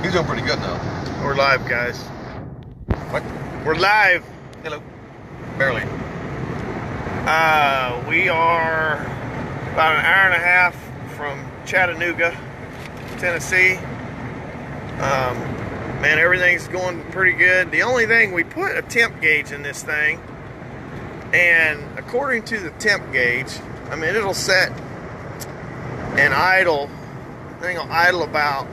He's doing pretty good now. We're live, guys. What? We're live. Hello. Barely. We are about an hour and a half from Chattanooga, Tennessee. Man, everything's going pretty good. The only thing, we put a temp gauge in this thing, and according to the temp gauge, I mean, it'll set and idle. I think it'll idle about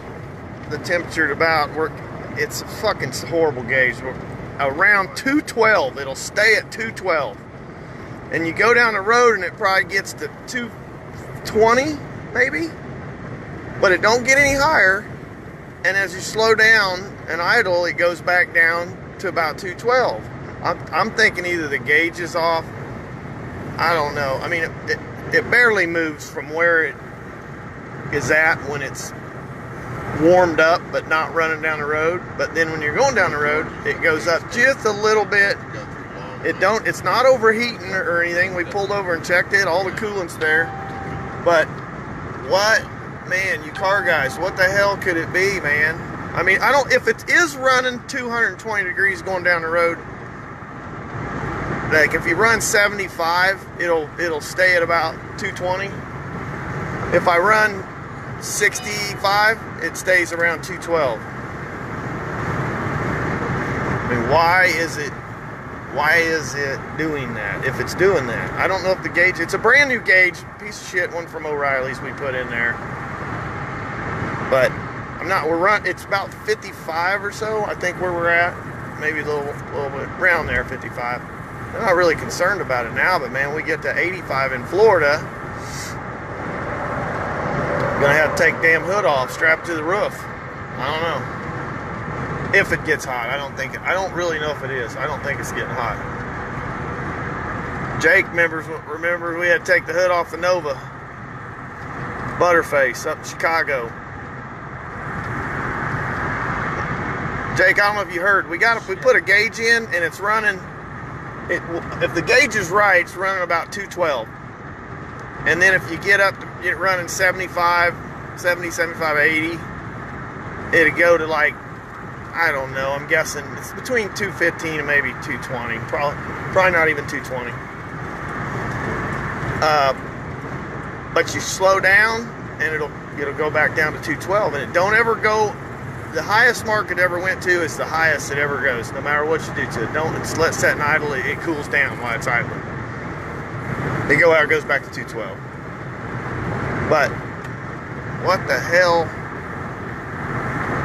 the temperature at about work. It's a fucking horrible gauge. Around 212, it'll stay at 212. And you go down the road and it probably gets to 220, maybe, but it don't get any higher. And as you slow down and idle, it goes back down to about 212. I'm thinking either the gauge is off. I don't know. I mean, it barely moves from where it is at when it's warmed up but not running down the road. But then when you're going down the road, it goes up just a little bit. It's not overheating or anything. We pulled over and checked it. All the coolant's there. But what, man, you car guys, what the hell could it be, man? I mean, if it is running 220 degrees going down the road, like if you run 75, it'll stay at about 220. If I run 65, it stays around 212. I mean, why is it doing that? If it's doing that, I don't know if the gauge, it's a brand new gauge, piece of shit one from O'Reilly's we put in there, but it's about 55 or so, I think, where we're at, maybe a little bit around there, 55. I'm not really concerned about it now, but man, we get to 85 in Florida, gonna have to take damn hood off, strapped to the roof. I don't know if it gets hot. I don't really know if it is. I don't think it's getting hot. Jake remembers we had to take the hood off the Nova Butterface up in Chicago. Jake, I don't know if you heard, we put a gauge in and it's running, if the gauge is right, it's running about 212. And then if you get up to running 75, 80, it'll go to like, I don't know, I'm guessing it's between 215 and maybe 220. Probably not even 220. But you slow down and it'll go back down to 212, and it don't ever go. The highest mark it ever went to is the highest it ever goes, no matter what you do to it. It's let set and idle, it cools down while it's idling. It goes back to 212. But what the hell?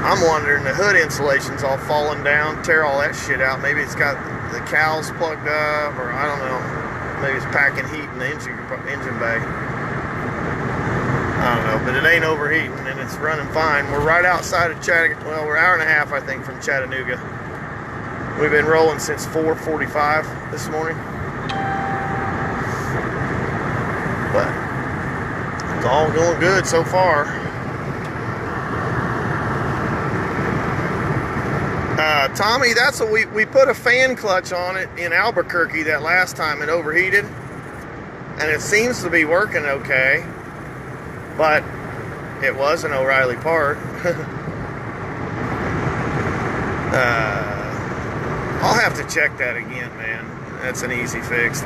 I'm wondering, the hood insulation's all falling down, tear all that shit out. Maybe it's got the cowls plugged up, or I don't know. Maybe it's packing heat in the engine bay. I don't know, but it ain't overheating and it's running fine. We're right outside of Chattanooga. Well, we're an hour and a half, I think, from Chattanooga. We've been rolling since 4:45 this morning. But it's all going good so far. Tommy, that's what we put a fan clutch on it in Albuquerque that last time it overheated, and it seems to be working okay, but it was an O'Reilly part. I'll have to check that again, man. That's an easy fix.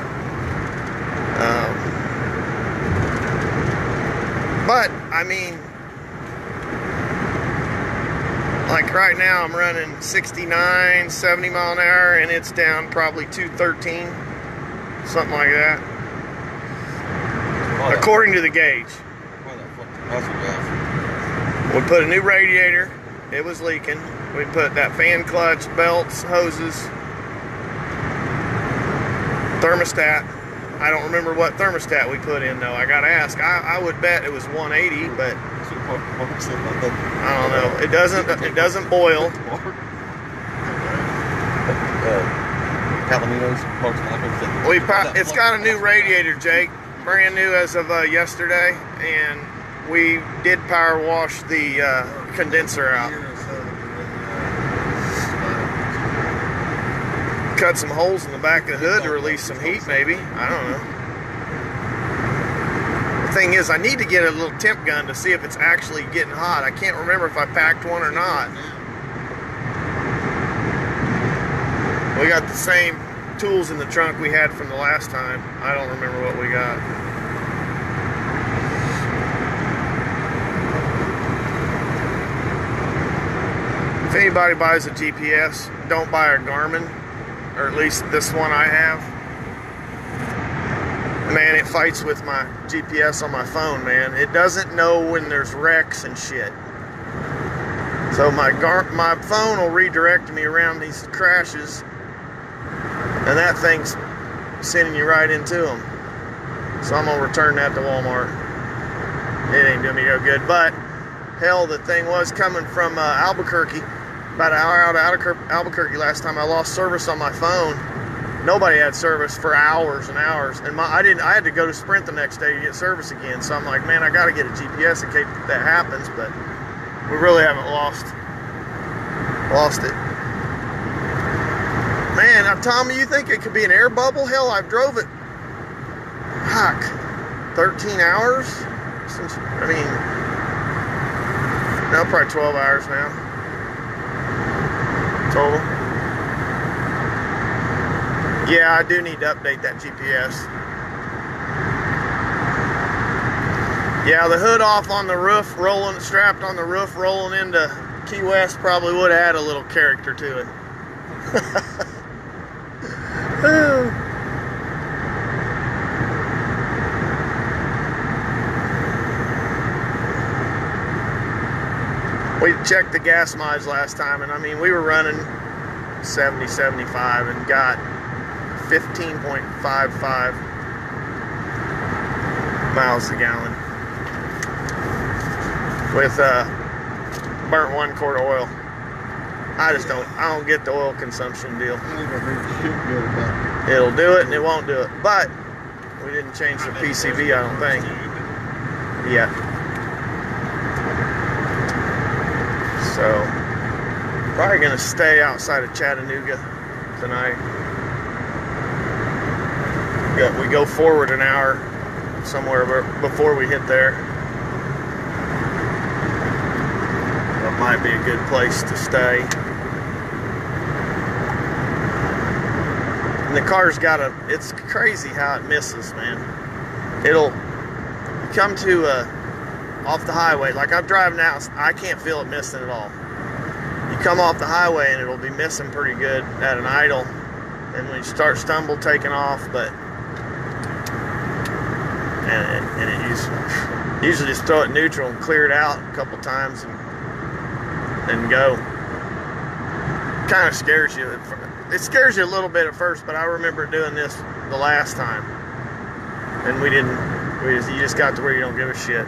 But I mean, like right now I'm running 69, 70 mile an hour, and it's down probably 213, something like that, according to the gauge. We put a new radiator, it was leaking. We put that fan clutch, belts, hoses, thermostat. I don't remember what thermostat we put in though. I gotta ask. I would bet it was 180, but I don't know. It doesn't boil. It's got a new radiator, Jake, brand new as of yesterday, and we did power wash the condenser out. Cut some holes in the back of the hood to release some heat, maybe. I don't know. thing is, I need to get a little temp gun to see if it's actually getting hot. I can't remember if I packed one or not. We got the same tools in the trunk we had from the last time. I don't remember what we got. If anybody buys a GPS, don't buy a Garmin, or at least this one I have. Man, it fights with my GPS on my phone, man. It doesn't know when there's wrecks and shit. So my phone will redirect me around these crashes, and that thing's sending you right into them. So I'm gonna return that to Walmart. It ain't doing me no good. But hell, the thing was coming from Albuquerque, about an hour out of Albuquerque last time. I lost service on my phone. Nobody had service for hours and hours, and I had to go to Sprint the next day to get service again. So I'm like, man, I got to get a GPS in case that happens. But we really haven't lost it. Man, now Tommy, you think it could be an air bubble? Hell, I've drove it. Fuck, 13 hours since. I mean, no, probably 12 hours now total. Yeah, I do need to update that GPS. Yeah, the hood off on the roof, strapped on the roof, rolling into Key West probably would have had a little character to it. We checked the gas mileage last time, and I mean, we were running 70, 75 and got 15.55 miles a gallon with burnt 1 quart of oil. I don't get the oil consumption deal. It'll do it and it won't do it. But we didn't change the PCB, I don't think. Yeah. So probably gonna stay outside of Chattanooga tonight. We go forward an hour somewhere before we hit there. That might be a good place to stay. And the car's it's crazy how it misses, man. It'll come to off the highway, like I'm driving now, I can't feel it missing at all. You come off the highway and it'll be missing pretty good at an idle, and when you start taking off, but and it usually just throw it neutral and clear it out a couple times and go. Kind of scares you. It scares you a little bit at first, but I remember doing this the last time, and you just got to where you don't give a shit.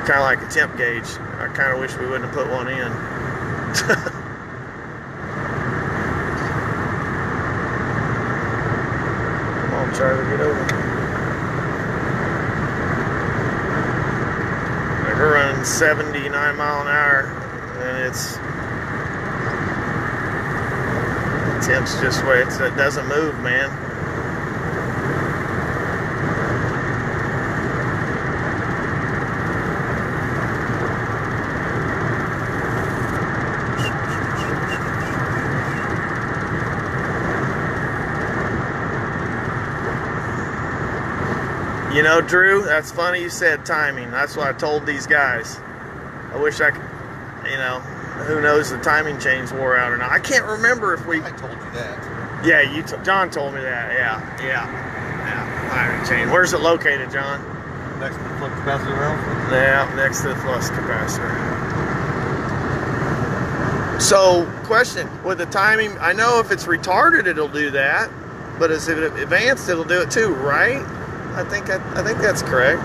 Kind of like a temp gauge. I kind of wish we wouldn't have put one in. Come on, Charlie, get over. Like we're running 79 mile an hour, and the temp's just where it doesn't move, man. You know, Drew, that's funny you said timing. That's what I told these guys. I wish I could, you know, who knows, the timing chains wore out or not. I can't remember if I told you that. Yeah, John told me that. Yeah. Timing chain. Where's it located, John? Next to the flux capacitor valve? Yeah, next to the flux capacitor. So, question, with the timing, I know if it's retarded, it'll do that, but if it's advanced, it'll do it too, right? I think that's correct.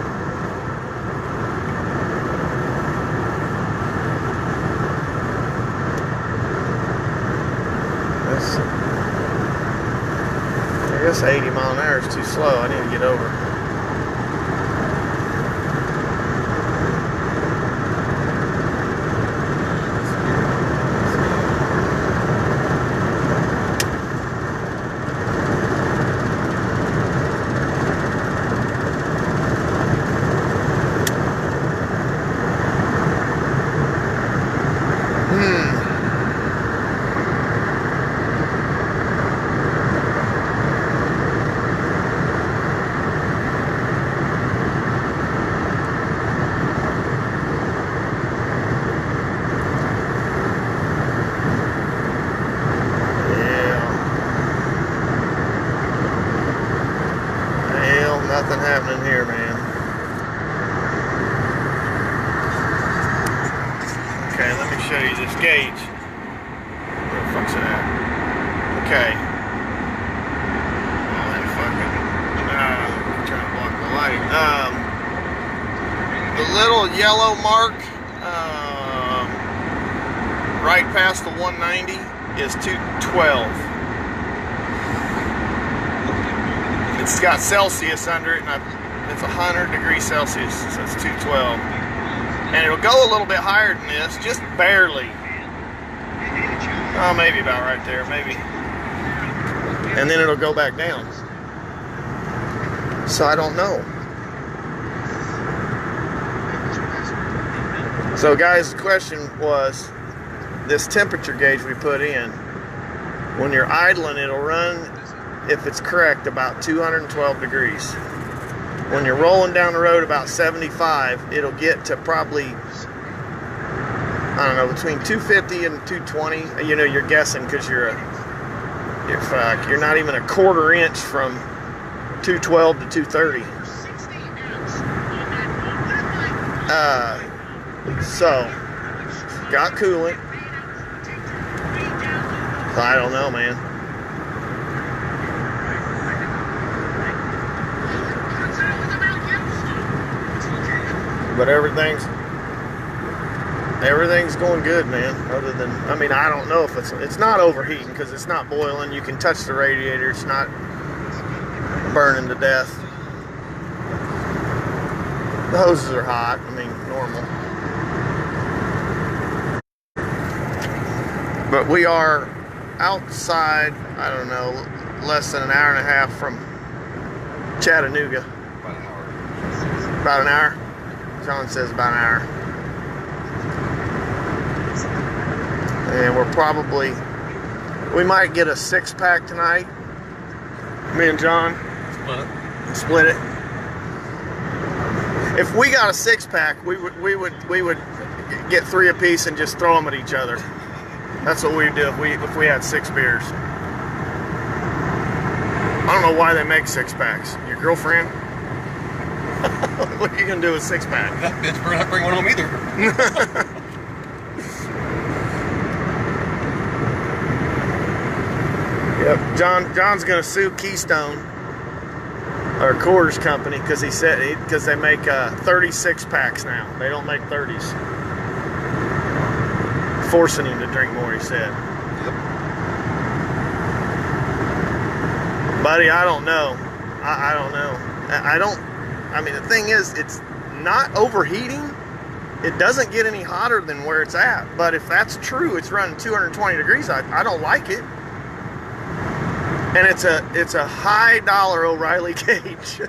I guess 80 mile an hour is too slow. I need to get over. Okay, let me show you this gauge. Where the fuck's it at? Okay. Oh, that fucking. I'm trying to block the light. The little yellow mark, right past the 190 is 212. It's got Celsius under it, and it's 100 degrees Celsius, so it's 212. And it'll go a little bit higher than this, just barely. Oh, maybe about right there, maybe. And then it'll go back down. So I don't know. So guys, the question was, this temperature gauge we put in, when you're idling, it'll run, if it's correct, about 212 degrees. When you're rolling down the road about 75, it'll get to probably, I don't know, between 250 and 220. You know, you're guessing because you're not even a quarter inch from 212 to 230. So got coolant. So I don't know, man. But everything's going good, man. Other than, I mean, I don't know if it's not overheating because it's not boiling. You can touch the radiator. It's not burning to death. The hoses are hot. I mean, normal. But we are outside, I don't know, less than an hour and a half from Chattanooga. About an hour. John says about an hour. And we might get a 6-pack tonight. Me and John. Split it. If we got a 6-pack, we would get 3 apiece and just throw them at each other. That's what we'd do if we had 6 beers. I don't know why they make 6-packs. Your girlfriend? What are you gonna do with 6-pack? That bitch better not bring one home either. Yep, John's gonna sue Keystone, our Coors company, because because they make 36 packs now. They don't make 30s. Forcing him to drink more, he said. Yep. Buddy, I don't know. I don't know. I mean, the thing is, it's not overheating. It doesn't get any hotter than where it's at. But if that's true, it's running 220 degrees. I don't like it. And it's a high dollar O'Reilly gauge.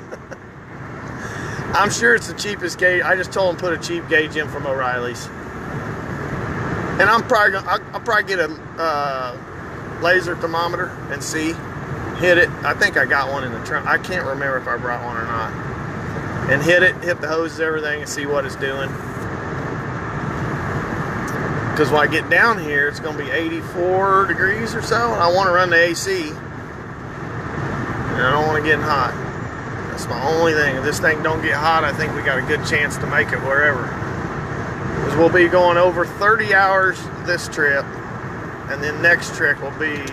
I'm sure it's the cheapest gauge. I just told him put a cheap gauge in from O'Reilly's. And I'll probably get a laser thermometer and see, hit it. I think I got one in the trunk. I can't remember if I brought one or not. And hit the hoses, everything, and see what it's doing. Because when I get down here, it's going to be 84 degrees or so, and I want to run the AC. And I don't want to get hot. That's my only thing. If this thing don't get hot, I think we got a good chance to make it wherever. Because we'll be going over 30 hours this trip, and then next trip will be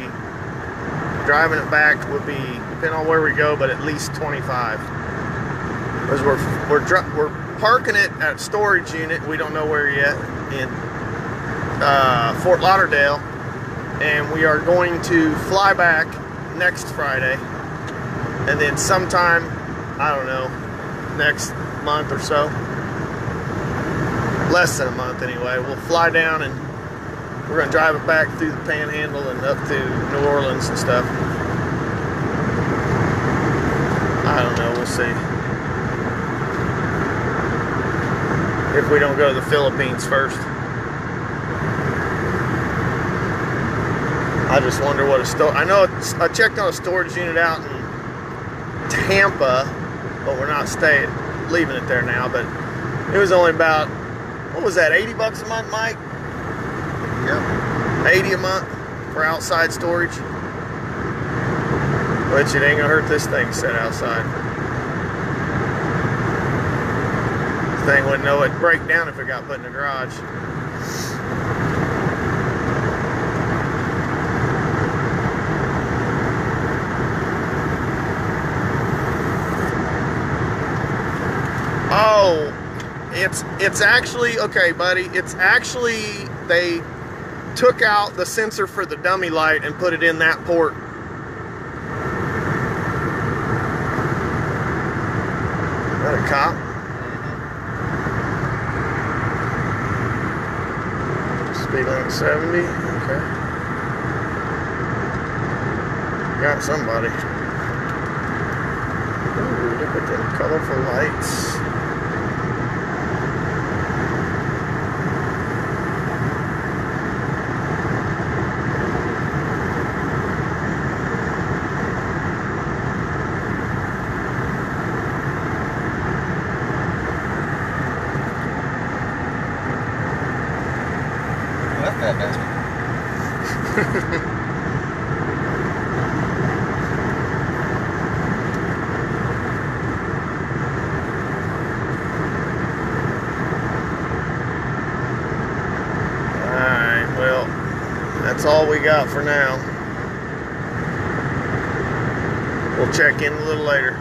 driving it back will be, depending on where we go, but at least 25. Because we're parking it at a storage unit. We don't know where yet, in Fort Lauderdale, and we are going to fly back next Friday, and then sometime, I don't know, next month or so, less than a month anyway, we'll fly down and we're going to drive it back through the Panhandle and up to New Orleans and stuff. I don't know, we'll see. If we don't go to the Philippines first. I just wonder what I know I checked on a storage unit out in Tampa, but we're not leaving it there now, but it was only about, what was that, 80 bucks a month, Mike? Yep. 80 a month for outside storage. But it ain't gonna hurt this thing set outside. This thing wouldn't know it'd break down if it got put in the garage. It's actually, okay, buddy, it's actually, they took out the sensor for the dummy light and put it in that port. Is that a cop? Speed limit 70, okay. Got somebody. Ooh, look at them colorful lights. That fat bastard. Alright, well, that's all we got for now. We'll check in a little later.